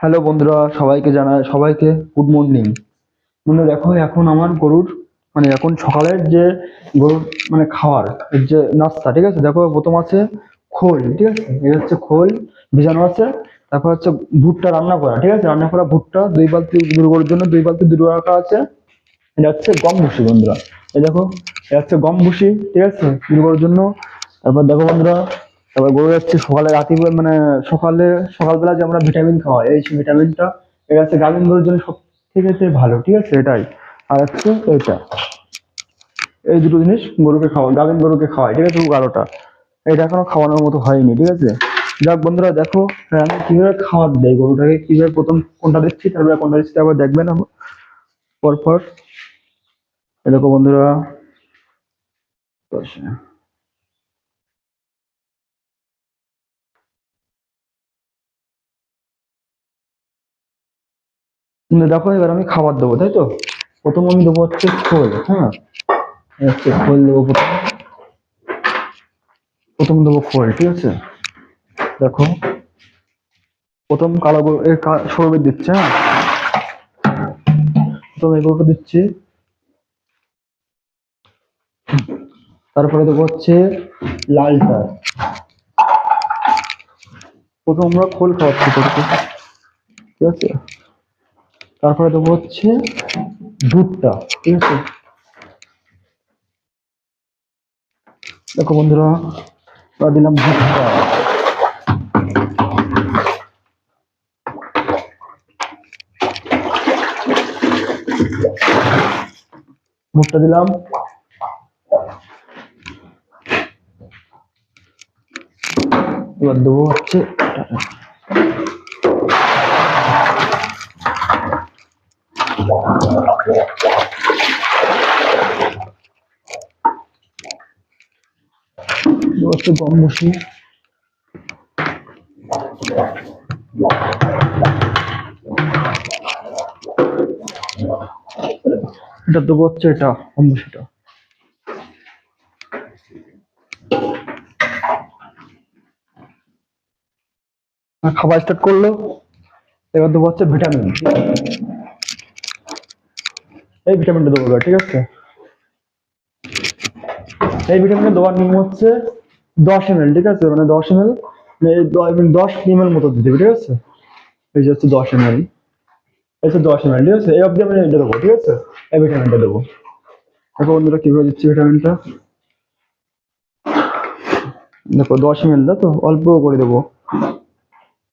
Hello বন্ধুরা, সবাইকে good morning. বন্ধুরা দেখো, এখন আমার গরুর এখন সকালের যে গরুর খাওয়ার এর যে নাস্তা, ঠিক আছে। দেখো, প্রথম আছে খোল, ঠিক আছে। এটা হচ্ছে খোল ভিজানো আছে। তারপর হচ্ছে ভুট্টা রান্না করা, ঠিক আছে। রান্না করা ভুট্টা 2 বালতি, গরুর জন্য 2 বালতি দুধ রাখা আছে। এটা হচ্ছে গম ভুসি বন্ধুরা। এই দেখো, এটা হচ্ছে গম ভুসি, ঠিক আছে, গরুর জন্য। তারপর দেখো বন্ধুরা, তারপর গরু হচ্ছে সকালে রাতে সকালবেলা যে আমরা ভিটামিন খাওয়াই, এই ভিটামিনটা এটা হচ্ছে গ্রামীণ গরুর জন্য সব থেকে ভালো, ঠিক আছে, এটাই। আর হচ্ছে এইটা, এই দুটো জিনিস গ্রামীণ গরুকে খাওয়াই, ঠিক আছে। 12টা, এটা এখনো খাওয়ানোর মতো হয়নি, ঠিক আছে। যাক বন্ধুরা, দেখো আমি কিভাবে খাবার দেয় গরুটাকে, কিভাবে প্রথম কোনটা দিচ্ছি, তারপরে কোনটা দিচ্ছি, তারপর দেখবেন পরপর। দেখো বন্ধুরা, দেখো এবার আমি খাবার দেবো, তাই তো। প্রথম আমি দেবো হচ্ছে খোল, হ্যাঁ। হচ্ছে খোল দেবো প্রথম, দেবো খোল, ঠিক আছে। দেখো, প্রথম কালো সরবে দিচ্ছে, হ্যাঁ। প্রথম এগুলোকে দিচ্ছি, তারপরে দেবো হচ্ছে লালটা। প্রথম আমরা খোল খাওয়াচ্ছি তোকে, ঠিক আছে। তারপরে দেবো হচ্ছে দুধটা, ঠিক আছে। দেখো বন্ধুরা, দিলাম দুধটা। ভুট্টা দিলাম, এবার দেবো হচ্ছে গম ভুসি। এটা দেবো হচ্ছে এটা গম ভুসিটা। খাবার স্টার্ট করলো। এবার দেবো হচ্ছে ভিটামিন, এই ভিটামিনটা দেবো এবার, ঠিক আছে। এই ভিটামিনটা দেওয়ার নিয়ম হচ্ছে 10 ml, ঠিক আছে। 10 ml, 10 ml মতো দিতে হবে, ঠিক আছে। এই যে হচ্ছে 10 ml, এই হচ্ছে 10 ml, ঠিক আছে। এই অবধি আমি এটা দেবো, ঠিক আছে। এই ভিটামিনটা দেবো। দেখো বন্ধুরা কিভাবে দিচ্ছি ভিটামিনটা। দেখো 10 ml, তো অল্প করে দেবো।